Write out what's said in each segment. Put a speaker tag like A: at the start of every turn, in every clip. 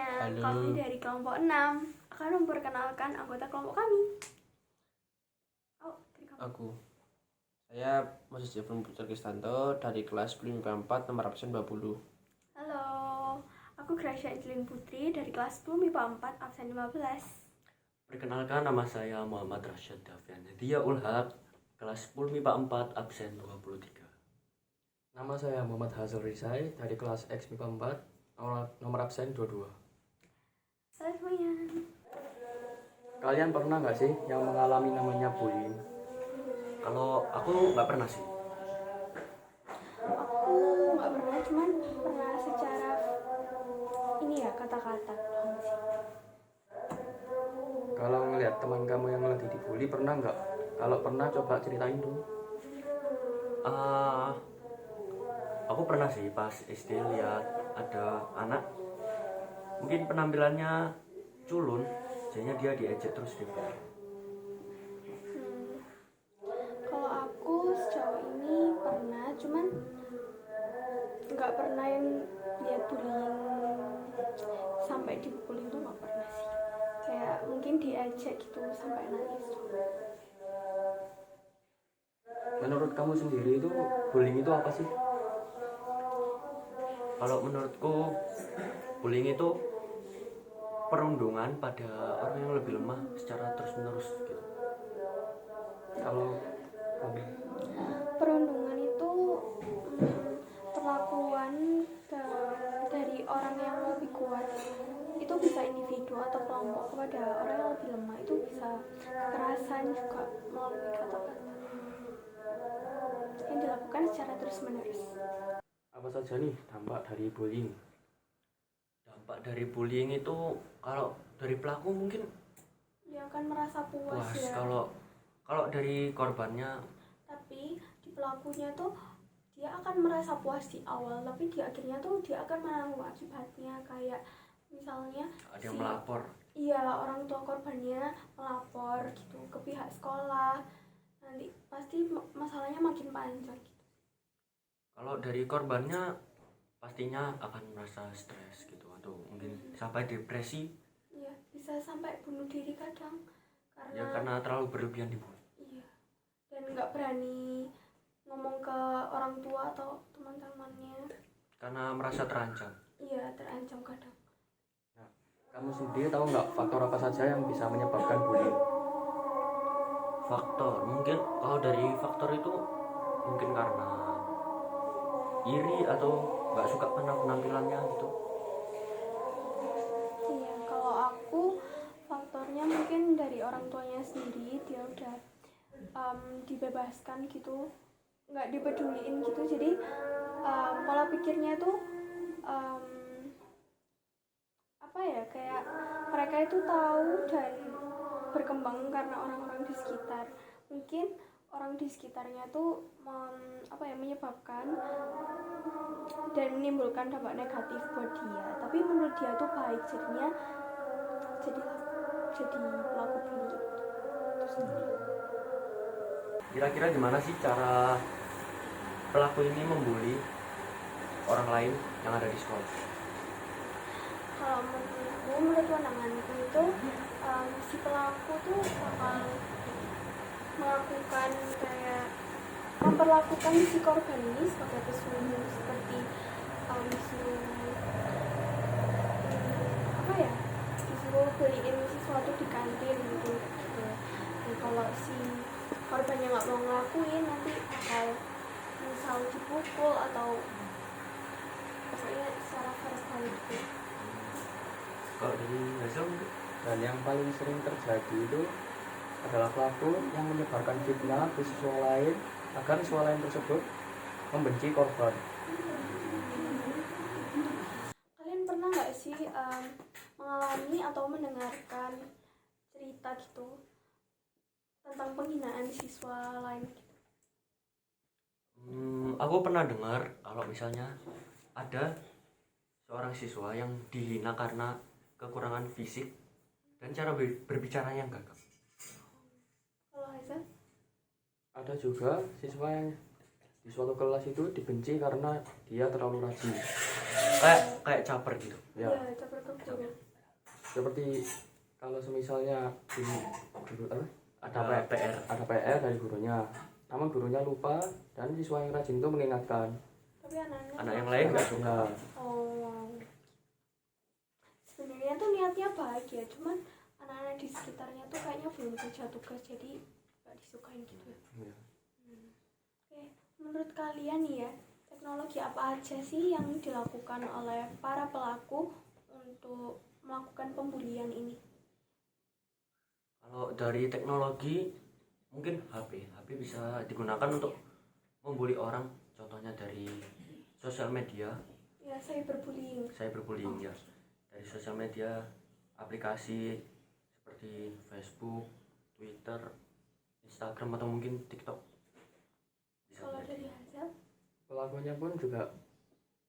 A: semuanya.
B: Halo.
A: Kami dari kelompok 6 akan memperkenalkan anggota kelompok kami.
B: Aku. Saya Moses Jefferson Putra Kristanto dari kelas 10 MIPA 4 nomor absen 20.
A: Halo, aku Gracia Angelin Putri dari kelas 10 MIPA 4 absen 15.
C: Perkenalkan, nama saya Muhammad Rashid Davian Dia Ulhaq, kelas 10 MIPA 4 absen 23.
D: Nama saya Muhammad Hazal Rizai dari kelas X MIPA 4 nomor absen 22.
A: Halo semuanya.
D: Kalian pernah nggak sih yang mengalami namanya bullying?
C: Kalau aku nggak pernah sih.
A: Aku nggak pernah, cuman pernah secara ini ya, kata-kata doang sih.
D: Kalau ngelihat teman kamu yang lagi dibully, pernah nggak? Kalau pernah, coba ceritain dong.
C: Aku pernah sih pas SD lihat ada anak mungkin penampilannya culun, jadinya dia diejek terus dibully.
A: Kalau aku sejauh ini pernah, cuman nggak pernah yang lihat bullying sampai dipukulin tuh nggak pernah sih. Kayak mungkin diejek gitu sampai nangis.
D: Menurut kamu sendiri itu bullying itu apa sih?
C: Kalau menurutku bullying itu perundungan pada orang yang lebih lemah secara terus-menerus gitu.
D: Kalau kamu?
A: Perundungan itu perlakuan dari orang yang lebih kuat, itu bisa individu atau kelompok, kepada orang yang lebih lemah. Itu bisa kekerasan juga melalui kata-kata yang dilakukan secara terus-menerus.
D: Apa saja nih dampak dari bullying?
C: Dampak dari bullying itu kalau dari pelaku mungkin
A: Dia akan merasa puas ya.
C: Kalau dari korbannya,
A: Tapi di pelakunya tuh dia akan merasa puas di awal, tapi di akhirnya tuh dia akan menanggung akibatnya. Kayak misalnya
C: ada yang melapor.
A: Iya, orang tua korbannya melapor gitu ke pihak sekolah. Nanti pasti masalahnya makin panjang gitu.
C: Kalau dari korbannya pastinya akan merasa stres gitu, atau mungkin sampai depresi
A: Iya, bisa sampai bunuh diri kadang
C: karena terlalu berlebihan dibully.
A: Iya, dan nggak berani ngomong ke orang tua atau teman-temannya.
C: Karena merasa terancam.
A: Iya, terancam kadang.
D: Kamu sendiri tahu nggak faktor apa saja yang bisa menyebabkan bullying?
C: Faktor mungkin, kalau dari faktor itu mungkin karena iri atau nggak suka penampilannya gitu.
A: Iya, kalau aku faktornya mungkin dari orang tuanya sendiri. Dia udah dibebaskan gitu, nggak dipeduliin gitu. Jadi pola pikirnya tuh apa ya, kayak mereka itu tahu dan berkembang karena orang-orang di sekitar. Mungkin orang di sekitarnya tuh menyebabkan dan menimbulkan dampak negatif buat dia, tapi menurut dia tuh baik, jadinya jadi pelaku bully itu sendiri.
C: Kira-kira gimana sih cara pelaku ini membuli orang lain yang ada di sekolah?
A: Kalau menurut pandanganku itu si pelaku tuh bakal melakukan kayak memperlakukan si korban ini sebagai pesuruh, seperti disuruh disuruh beliin sesuatu di kantin gitu. Dan kalau si korbannya nggak mau ngelakuin, nanti bakal misal dipukul atau pokoknya secara verbal gitu.
C: Kalau dari hasil mungkin
D: Dan yang paling sering terjadi itu adalah pelaku yang menyebarkan fitnah ke siswa lain agar siswa lain tersebut membenci korban.
A: Kalian pernah nggak sih mengalami atau mendengarkan cerita gitu tentang penghinaan siswa lain gitu?
C: Aku pernah dengar kalau misalnya ada seorang siswa yang dihina karena kekurangan fisik dan cara berbicara yang gagap.
A: Kalau Hazel?
D: Ada juga siswa yang di suatu kelas itu dibenci karena dia terlalu rajin.
C: kayak caper gitu.
D: Ya,
A: Iya, caper ke guru.
D: seperti kalau semisalnya guru
C: Ada
D: ada
C: PR.
D: ada PR dari gurunya, namun gurunya lupa dan siswa yang rajin itu mengingatkan.
A: Tapi anaknya
C: Anak yang lain nggak suka.
D: Nah,
A: oh, sebenarnya tuh niatnya baik ya, cuman anak-anak di sekitarnya tuh kayaknya belum kerja tugas, jadi nggak disukain gitu ya.
D: ya.
A: Oke, menurut kalian nih ya, teknologi apa aja sih yang dilakukan oleh para pelaku untuk melakukan pembulian ini?
C: Kalau dari teknologi mungkin HP bisa digunakan untuk membuli orang, contohnya dari sosial media,
A: Ya, cyberbullying.
C: ya. Dari sosial media, aplikasi seperti Facebook, Twitter, Instagram atau mungkin TikTok. Bisa
A: Kalau
C: jadi.
A: dari Hazel,
D: Pelakunya pun juga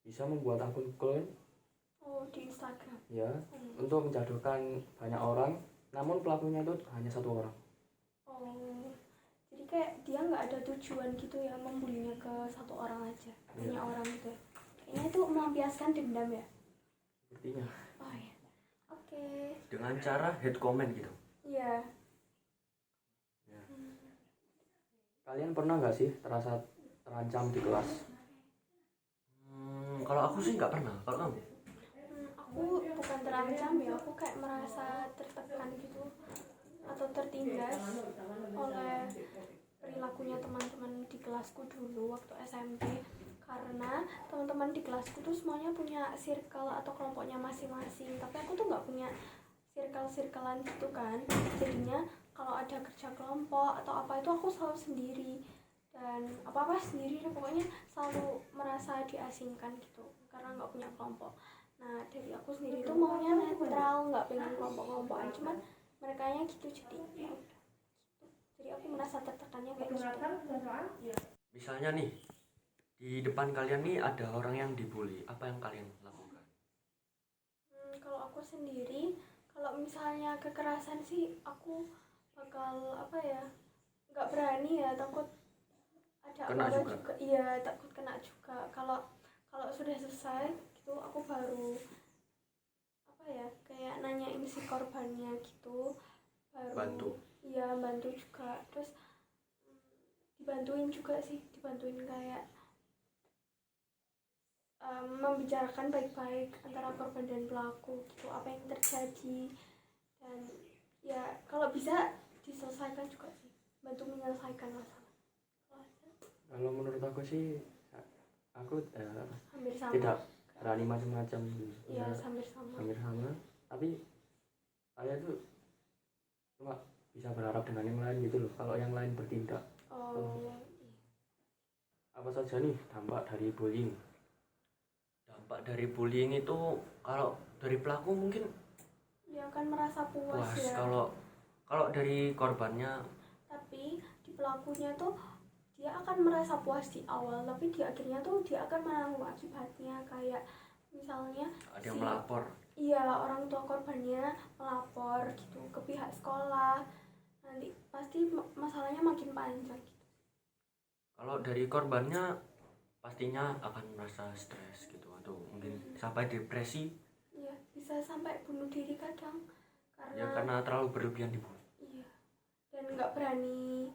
D: bisa membuat akun clone
A: oh di Instagram.
D: ya untuk menjatuhkan banyak orang, namun pelakunya itu hanya satu orang.
A: Oh, jadi kayak dia nggak ada tujuan gitu ya membulinya ke satu orang aja, hanya orang gitu. Kayaknya itu melampiaskan dendam ya.
D: Sepertinya.
A: Oh ya, oke,
C: Dengan cara hate comment gitu.
A: iya.
D: Kalian pernah nggak sih terasa terancam di kelas?
C: Kalau aku sih nggak pernah. Kalau kamu?
A: Aku bukan terancam ya, aku kayak merasa tertekan gitu atau tertindas oleh perilakunya teman-teman di kelasku dulu waktu SMP, karena teman-teman di kelasku tuh semuanya punya circle atau kelompoknya masing-masing, tapi aku tuh nggak punya circle-circlean gitu kan. Jadinya kalau ada kerja kelompok atau apa itu aku selalu sendiri, dan apa-apa sendiri deh, pokoknya selalu merasa diasingkan gitu karena nggak punya kelompok. Nah, dari aku sendiri tuh maunya netral, nggak pengen kelompok-kelompokan, cuman mereka nya gitu, jadi ya udah gitu. Jadi aku merasa tertekannya kayak gitu.
C: Misalnya nih, di depan kalian nih ada orang yang dibully, apa yang kalian lakukan?
A: Kalau aku sendiri, kalau misalnya kekerasan sih aku bakal apa ya, nggak berani ya, takut ada
C: Kena
A: orang
C: juga.
A: iya takut kena juga. Kalau kalau sudah selesai gitu aku baru apa ya, kayak nanyain si korbannya gitu, baru
C: Bantu.
A: iya bantu juga. Terus dibantuin juga sih, dibantuin kayak membicarakan baik-baik antara korban dan pelaku gitu, apa yang terjadi, dan ya kalau bisa diselesaikan juga sih, bantu menyelesaikan masalah.
D: Kalau menurut aku sih, aku
A: Hampir sama.
D: tidak berani macam-macam.
A: Iya,
D: Ya,
A: hampir sama.
D: hampir sama. Tapi saya tuh cuma bisa berharap dengan yang lain gitu loh. Kalau yang lain bertindak,
A: Oh,
D: apa saja nih dampak dari bullying?
C: Dampak dari bullying itu kalau dari pelaku mungkin
A: dia akan merasa puas
C: puas.
A: ya.
C: Kalau dari korbannya
A: Tapi di pelakunya tuh dia akan merasa puas di awal, tapi di akhirnya tuh dia akan menanggung akibatnya, kayak misalnya
C: ada yang melapor.
A: iya, orang tua korbannya melapor gitu ke pihak sekolah, nanti pasti masalahnya makin panjang gitu.
C: Kalau dari korbannya pastinya akan merasa stres gitu atau mungkin sampai depresi
A: Iya, bisa sampai bunuh diri kadang
C: ya karena terlalu berlebihan dibully.
A: iya, dan nggak berani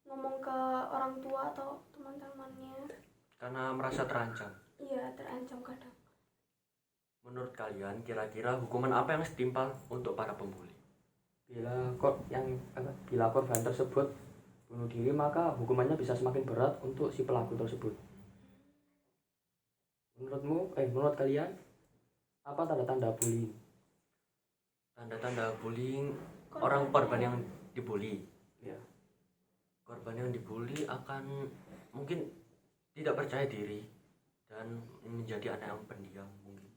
A: ngomong ke orang tua atau teman-temannya.
C: Karena merasa terancam.
A: Iya, terancam kadang.
C: Menurut kalian kira-kira hukuman apa yang setimpal untuk para pembuli?
D: Bila korban tersebut bunuh diri, maka hukumannya bisa semakin berat untuk si pelaku tersebut. Menurut kalian apa tanda-tanda bullying?
C: Tanda-tanda bullying, orang korban yang dibully.
D: Ya.
C: Korban yang dibully akan mungkin tidak percaya diri dan menjadi anak yang pendiam mungkin.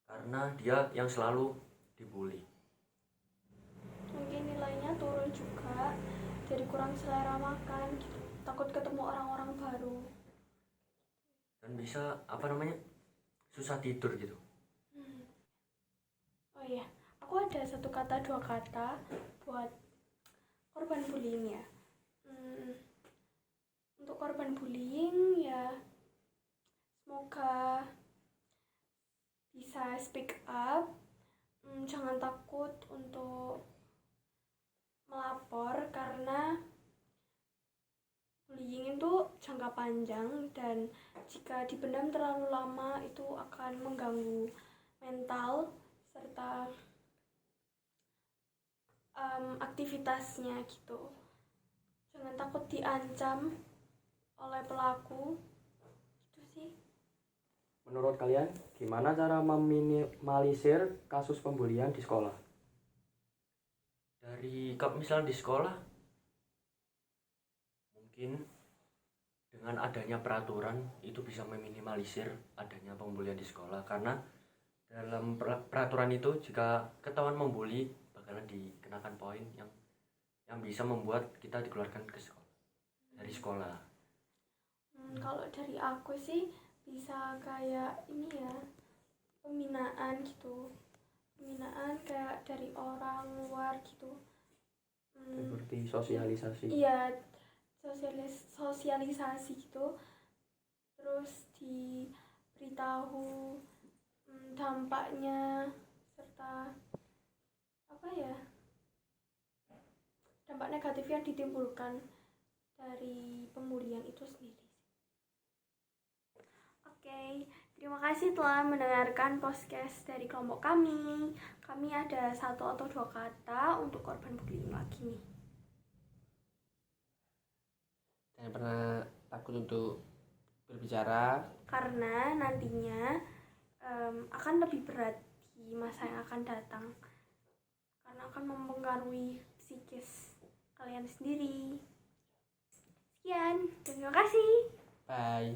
C: Karena dia yang selalu dibully.
A: Mungkin nilainya turun juga, jadi kurang selera makan gitu, takut ketemu orang-orang baru.
C: Dan bisa susah tidur gitu.
A: Oh iya, aku ada satu kata dua kata buat korban bullying ya. Untuk korban bullying ya, semoga bisa speak up, jangan takut untuk melapor karena bullying itu jangka panjang dan jika dipendam terlalu lama itu akan mengganggu mental serta aktivitasnya gitu. Jangan takut diancam oleh pelaku. Itu sih.
D: Menurut kalian, gimana cara meminimalisir kasus pembulian di sekolah?
C: Dari misalnya di sekolah, mungkin dengan adanya peraturan itu bisa meminimalisir adanya pembulian di sekolah, karena dalam peraturan itu jika ketahuan membuli bakalan dikenakan poin yang bisa membuat kita dikeluarkan dari sekolah.
A: Kalau dari aku sih bisa kayak ini ya, pembinaan gitu, pembinaan kayak dari orang luar gitu.
D: Seperti sosialisasi.
A: Iya, sosialisasi gitu, terus diberitahu dampaknya serta apa ya, dampak negatif yang ditimbulkan dari pembulian itu sendiri. Oke, terima kasih telah mendengarkan podcast dari kelompok kami. Kami ada 1 atau 2 kata untuk korban bullying lagi nih.
B: Jangan pernah takut untuk berbicara,
A: Karena nantinya akan lebih berat di masa yang akan datang. Karena akan mempengaruhi psikis kalian sendiri. Sekian, terima kasih.
B: bye.